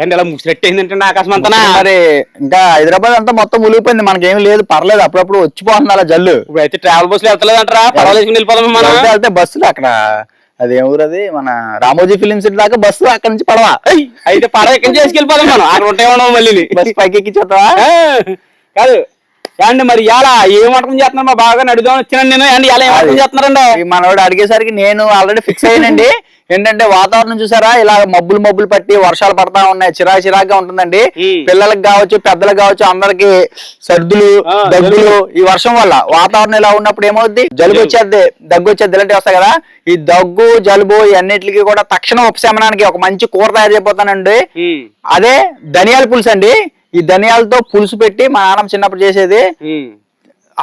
ఏంటి ఇలా ముసిరెట్ అయిందంటే ఆకాశం అంతా మరి ఇంకా హైదరాబాద్ అంతా మొత్తం మునిగిపోయింది, మనకేం లేదు, పర్లేదు, అప్పుడప్పుడు వచ్చిపోతుంది అలా జల్లు. ఇప్పుడు అయితే ట్రావెల్ బస్సులు వెళ్తలేదు అంటారా? పర్వాలేదు వెళ్ళిపోదాం మనం. వెళ్తే బస్సులు అక్కడ అది ఎవరది మన రామోజీ ఫిలిం సిటీ దాకా బస్సు, అక్కడ నుంచి పడవ. అయితే పడవ ఎక్కడి నుంచి చేసుకెళ్ళిపోదాం మనం, అక్కడ ఉంటాయి మళ్ళీ బస్సు పైకి ఎక్కించేస్తావా? కాదు అండి, మరి ఇలా ఏం వంటకం చేస్తున్నారు? మా బాగా నడుదాం వచ్చినాను నేను. అండి ఇలా ఏం వంటకం చేస్తున్నారండి? మనోడు అడిగేసరికి నేను ఆల్రెడీ ఫిక్స్ అయ్యానండి. ఏంటంటే వాతావరణం చూసారా, ఇలా మబ్బులు పట్టి వర్షాలు పడతా ఉన్నాయి, చిరాకుగా ఉంటుందండి. పిల్లలకు కావచ్చు, పెద్దలకు కావచ్చు, అందరికి సర్దులు, దగ్గులు ఈ వర్షం వల్ల. వాతావరణం ఇలా ఉన్నప్పుడు ఏమవుద్ది, జలుబు వచ్చేది, దగ్గు వచ్చేది, ఇలాంటివి వస్తాయి కదా. ఈ దగ్గు జలుబు ఇవన్నిటికి కూడా తక్షణ ఉపశమనానికి ఒక మంచి కూర తయారు చేయబోతానండి. అదే ధనియాల పులుసు అండి. ఈ ధనియాలతో పులుసు పెట్టి మా నాన్నమ్మ చిన్నప్పుడు చేసేది.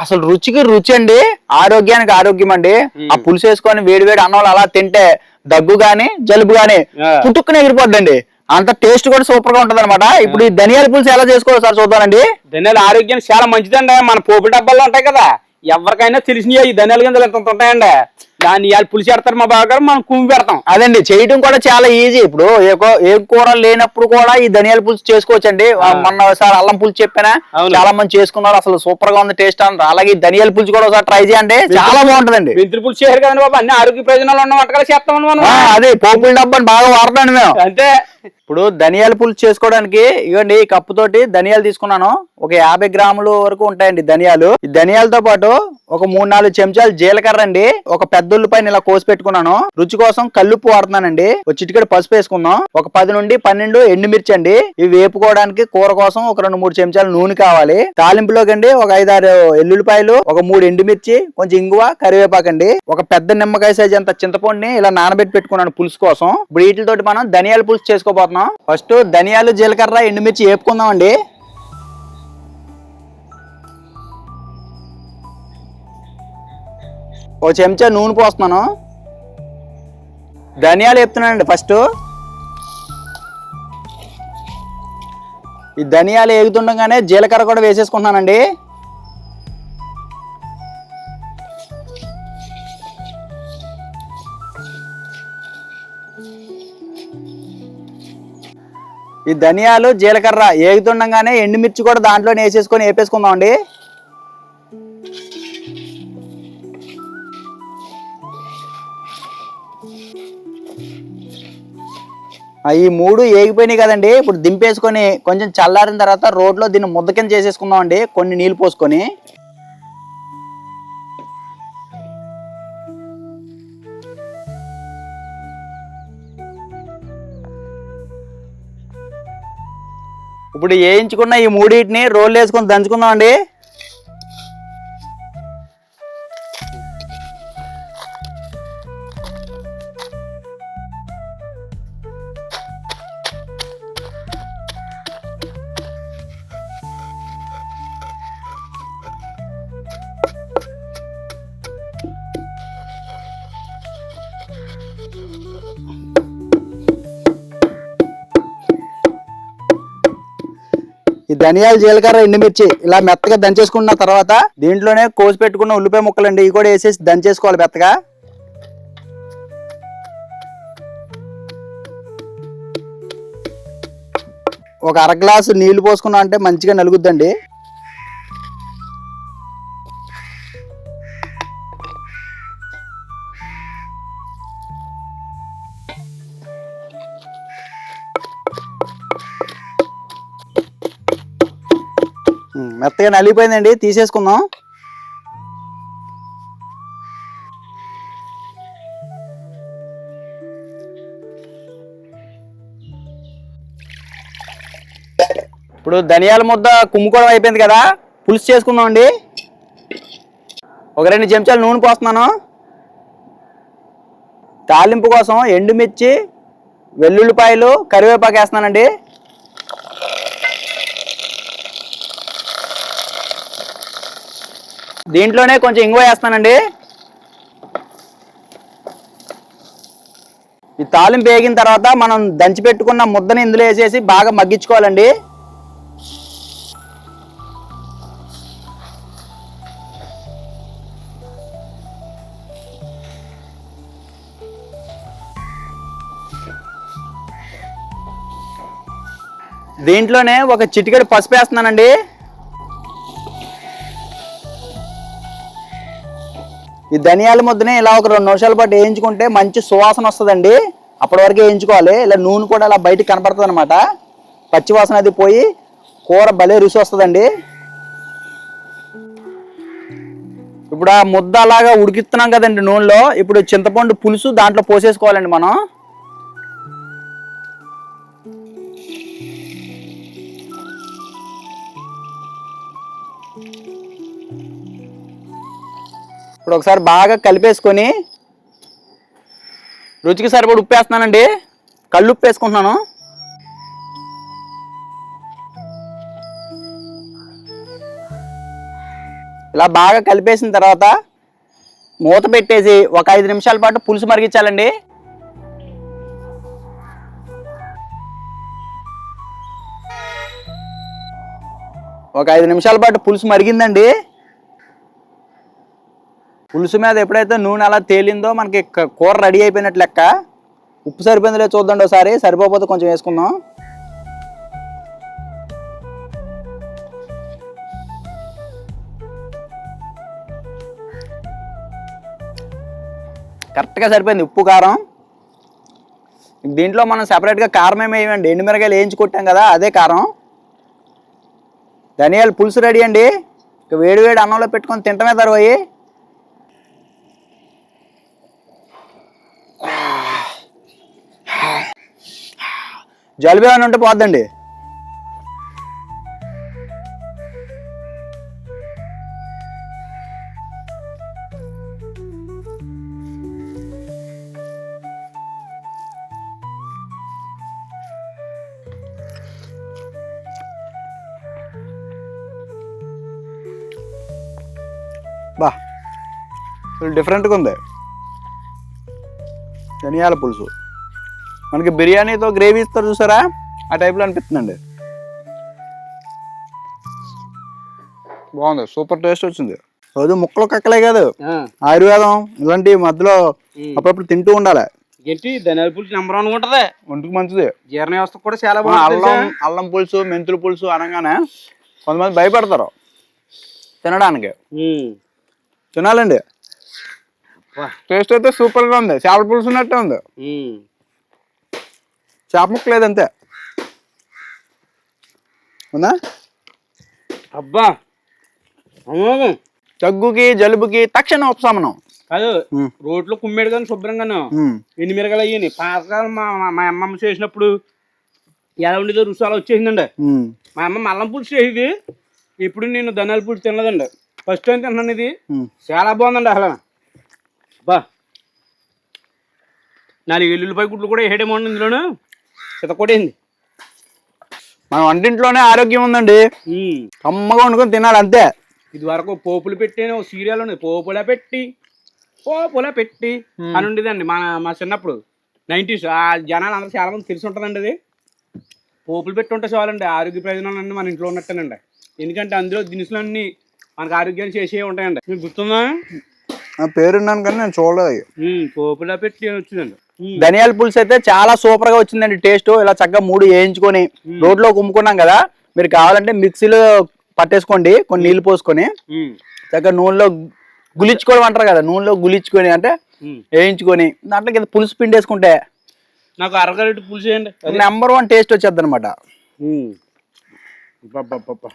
అసలు రుచికి రుచి అండి, ఆరోగ్యానికి ఆరోగ్యం అండి. ఆ పులుసు వేసుకొని వేడి అన్నంలో అలా తింటే దగ్గు గాని జలుబు గాని పుట్టుకుని ఎగిరిపోద్దండి. అంత టేస్ట్ కూడా సూపర్ గా ఉంటది అనమాట. ఇప్పుడు ఈ ధనియాల పులుసు ఎలా చేసుకోవాలి సార్ చూద్దానండి. ధనియాలు ఆరోగ్యానికి చాలా మంచిదండి. మన పోపుల డబ్బాల్లో ఉంటాయి కదా, ఎవరికైనా తెలిసినవి ఈ ధనియాల గింజలు ఎంత ఉంటాయండి. దాన్ని ఇవాళ పులిసి పెడతారు మా బావగారు, మనం కుమ్మి పెడతాం. అదండి, చేయడం కూడా చాలా ఈజీ. ఇప్పుడు ఏ కూర లేనప్పుడు కూడా ఈ ధనియాల పులుసు చేసుకోవచ్చండి. మొన్న ఒకసారి అల్లం పులుసు చెప్పినా చాలా మంది చేసుకున్నారు, అసలు సూపర్ గా ఉంది టేస్ట్ అన్నారు. అలాగే ఈ ధనియాల పులుసు కూడా ఒకసారి ట్రై చేయండి, చాలా బాగుంటదండి. మెంతులు పులుసు చేయరు కదండి బాబు, అన్ని ఆరోగ్య ప్రయోజనాలు ఉన్న వంటకాలు చేస్తామని మనం. అదే పోపుల డబ్బాని బాగా వాడతాండి మేము. అంతే. ఇప్పుడు ధనియాల పులుసు చేసుకోవడానికి ఇవ్వండి, ఈ కప్పు తోటి ధనియాలు తీసుకున్నాను. ఒక 50 గ్రాముల వరకు ఉంటాయండి ధనియాలు. ఈ ధనియాలతో పాటు ఒక 3-4 చెంచాలు జీలకర్ర అండి, ఒక పెద్ద ఉల్లిపాయని ఇలా కోసి పెట్టుకున్నాను. రుచి కోసం కల్లుప్పు వాడుతున్నానండి. ఒక చిటికెడు పసుపు వేసుకుందాం. ఒక 10 నుండి 12 ఎండుమిర్చి అండి. ఇవి వేపుకోవడానికి కూర కోసం ఒక 2-3 చెంచాలు నూనె కావాలి. తాలింపులోకి అండి ఒక 5-6 ఎల్లుల్లిపాయలు, ఒక 3 ఎండుమిర్చి, కొంచెం ఇంగువ, కరివేపాకండి, ఒక పెద్ద నిమ్మకాయ సైజ్ అంత చింతపండుని ఇలా నానబెట్టి పెట్టుకున్నాను పులుసు కోసం. ఇప్పుడు వీటితోటి మనం ధనియాల పులుసు చేసుకోబోతున్నాం. ఫస్ట్ ధనియాలు జీలకర్ర ఎండుమిర్చి వేపుకుందాం అండి. ఒక చెంచా నూనె పోస్తున్నాను. ధనియాలు వేపుతున్నానండి. ఫస్ట్ ఈ ధనియాలు వేగుతుండగానే జీలకర్ర కూడా వేసేసుకుంటున్నానండి. ఈ ధనియాలు జీలకర్ర వేగుతుండగానే ఎండుమిర్చి కూడా దాంట్లోనే వేసేసుకొని వేపేసుకుందాం అండి. ఈ 3 ఏగిపోయినాయి కదండి. ఇప్పుడు దింపేసుకొని కొంచెం చల్లారిన తర్వాత రోడ్లో దీన్ని ముద్ద కింద చేసేసుకుందాం అండి, కొన్ని నీళ్ళు పోసుకొని. ఇప్పుడు వేయించుకున్న ఈ 3 రోళ్ళు వేసుకొని దంచుకుందాం అండి. ఈ ధనియాలు జీలకర్ర ఎండుమిర్చి ఇలా మెత్తగా దంచేసుకున్న తర్వాత దీంట్లోనే కోసి పెట్టుకున్న ఉల్లిపాయ ముక్కలు అండి, ఇవి కూడా వేసేసి దంచేసుకోవాలి మెత్తగా. ఒక 1/2 గ్లాసు నీళ్లు పోసుకున్నా అంటే మంచిగా నలుగుద్దండి. మెత్తగా నలిగిపోయిందండి, తీసేసుకుందాం. ఇప్పుడు ధనియాల ముద్ద కుమ్ముకోవడం అయిపోయింది కదా, పులుసు చేసుకుందాం అండి. ఒక 2 చెంచాలు నూనె పోస్తున్నాను. తాలింపు కోసం ఎండుమిర్చి, వెల్లుల్లిపాయలు, కరివేపాకు వేస్తున్నానండి. దీంట్లోనే కొంచెం ఇంగువ వేస్తానండి. ఈ తాలింపు వేగిన తర్వాత మనం దంచి పెట్టుకున్న ముద్దని ఇందులో వేసేసి బాగా మగ్గించుకోవాలండి. దీంట్లోనే ఒక చిటికెడు పసుపు వేస్తున్నానండి. ఈ ధనియాల ముద్దని ఇలా ఒక 2 నిమిషాల పాటు వేయించుకుంటే మంచి సువాసన వస్తుందండి. అప్పటి వరకు వేయించుకోవాలి. ఇలా నూనె కూడా ఇలా బయటకు కనపడుతుంది అనమాట. పచ్చివాసన అది పోయి కూర భలే రుచి వస్తుందండి. ఇప్పుడు ఆ ముద్ద అలాగా ఉడికిస్తున్నాం కదండి నూనెలో. ఇప్పుడు చింతపండు పులుసు దాంట్లో పోసేసుకోవాలండి మనం. ఇప్పుడు ఒకసారి బాగా కలిపేసుకొని రుచికి సరిపడి ఉప్పు వేస్తున్నానండి. కళ్ళు ఉప్పు వేసుకుంటున్నాను. ఇలా బాగా కలిపేసిన తర్వాత మూత పెట్టేసి ఒక 5 నిమిషాల పాటు పులుసు మరిగించాలండి. ఒక 5 నిమిషాల పాటు పులుసు మరిగిందండి. పులుసు మీద ఎప్పుడైతే నూనె అలా తేలిందో మనకి కూర రెడీ అయిపోయినట్లు లెక్క. ఉప్పు సరిపోయిందో లేదో చూద్దాండి ఒకసారి. సరిపోతే కొంచెం వేసుకుందాం. కరెక్ట్గా సరిపోయింది ఉప్పు కారం. దీంట్లో మనం సెపరేట్గా కారం ఏమి వేయమండి. ఎండుమిరకాయలు వేయించి కొట్టాం కదా, అదే కారం. ధనియాల పులుసు రెడీ అండి. ఇక వేడి వేడి అన్నంలో పెట్టుకొని తింటమే తర్వాయి. జలుబు ఏమైనా ఉంటే పోద్దండి. బా డిఫరెంట్గా ఉంది ధనియాల పులుసు. మనకి బిర్యానీతో గ్రేవీ ఇస్తారు చూసారా, ఆ టైప్లో అనిపిస్తుందండి. బాగుంది, సూపర్ టేస్ట్ వచ్చింది. రోజు ముక్కలు కక్కలే కాదు, ఆయుర్వేదం ఇలాంటి మధ్యలో అప్పుడప్పుడు తింటూ ఉండాలి. ఏంటి ధనియాల పులుసు నెంబర్ 1 ఉంటది, ఒంటికి మంచిది. జీర్ణ వ్యవస్థ కూడా చాలా బాగుంది. అల్లం పులుసు, మెంతుల పులుసు అనగానే కొంతమంది భయపడతారు తినడానికి. తినాలండి, టేస్ట్ అయితే సూపర్ గా ఉంది. చేపల పులుసు ఉన్నట్టే ఉంది. చేప ముక్క లేదంతే ఉందా. అబ్బా దగ్గుకి జలుబుకి తక్షణ ఉపశమనం. కాదు, రోడ్లో కుమ్మేడు కానీ శుభ్రంగాను ఎన్ని మిరగలు అయ్యాయి. పాతకాలం మా అమ్మమ్మ చేసినప్పుడు ఎలా ఉండేదో రుచి అలా వచ్చేసిందండి. మా అమ్మ అల్లం పులుసు చేసేది. ఇప్పుడు నేను ధనియాల పులుసు తినలేదండి, ఫస్ట్ టైం తిన్నాను. ఇది చాలా బాగుందండి. అసలు బా 4 ఎల్లుల్లిపాయ గుడ్లు కూడా వేయడేమో ఇందులోను చితకొట్టేసింది. మన వంటింట్లోనే ఆరోగ్యం ఉందండి. కమ్మగా వండుకొని తినాలి అంతే. ఇది వరకు పోపులు పెట్టాను, సీరియల్ ఉంది పోపులా పెట్టి అని ఉండేదండి మా చిన్నప్పుడు 90s. ఆ జనాలు అందరూ చాలా మంది తెలిసి ఉంటుందండి. అది పోపులు పెట్టి ఉంటే చాలండి, ఆరోగ్య ప్రయోజనాలు అన్నీ మన ఇంట్లో ఉన్నట్టేనండి. ఎందుకంటే అందులో దినుసులన్నీ మనకు ఆరోగ్యాన్ని చేసే ఉంటాయండి. మీకు గుర్తుందా? పేరున్నాను కానీ నేను చూడలేదు. పోపులా పెట్టి వచ్చిందండి. ధనియాల పులుసు అయితే చాలా సూపర్ గా వచ్చిందండి. టేస్ట్ ఇలా చక్కగా 3 వేయించుకొని రోడ్లో కుమ్ముకున్నాం కదా. మీరు కావాలంటే మిక్సీలో పట్టేసుకోండి, కొన్ని నీళ్లు పోసుకొని చక్కగా నూనెలో గులించుకోవడం అంటారు కదా, నూనెలో గులించుకొని అంటే వేయించుకొని దాంట్లో కింద పులుసు పిండేసుకుంటే నాకు అరగరెట్టు పులుసు వేయండి, నెంబర్ 1 టేస్ట్ వచ్చేది అనమాట.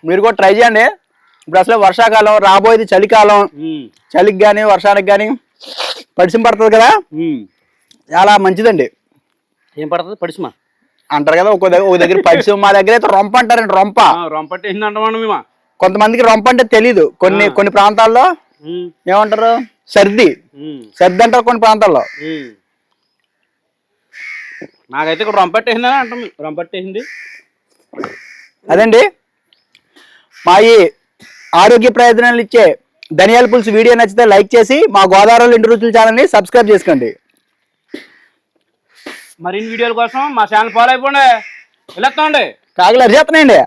మీరు కూడా ట్రై చేయండి. ఇప్పుడు అసలు వర్షాకాలం రాబోయేది, చలికాలం. చలికి కానీ వర్షానికి కానీ పడిసం పడుతుంది కదా, చాలా మంచిదండి. ఏం పడుతుంది పడిసిమా అంటారు కదా, ఒక దగ్గర పడిసం, మా దగ్గర అయితే రొంప అంటారండి. రొంప అంటే కొంతమందికి రొంప అంటే తెలీదు. కొన్ని ప్రాంతాల్లో ఏమంటారు సర్ది అంటారు కొన్ని ప్రాంతాల్లో. నాకైతే ఇక్కడ రొంపట్టేసిందని అంటాం. రొంపట్టేసింది అదండి. మా ఈ ఆరోగ్య ప్రయోజనాలు ఇచ్చే ధనియాల పులుసు వీడియో నచ్చితే లైక్ చేసి మా గోదావరి ఇంటి రుచుల ఛానల్ని సబ్స్క్రైబ్ చేసుకోండి. మరిన్ని వీడియోల కోసం మా ఛానల్ ఫాలో అయిపోండి. వెళ్ళొస్తామండి, కాకులు అరిచేస్తున్నాయండి.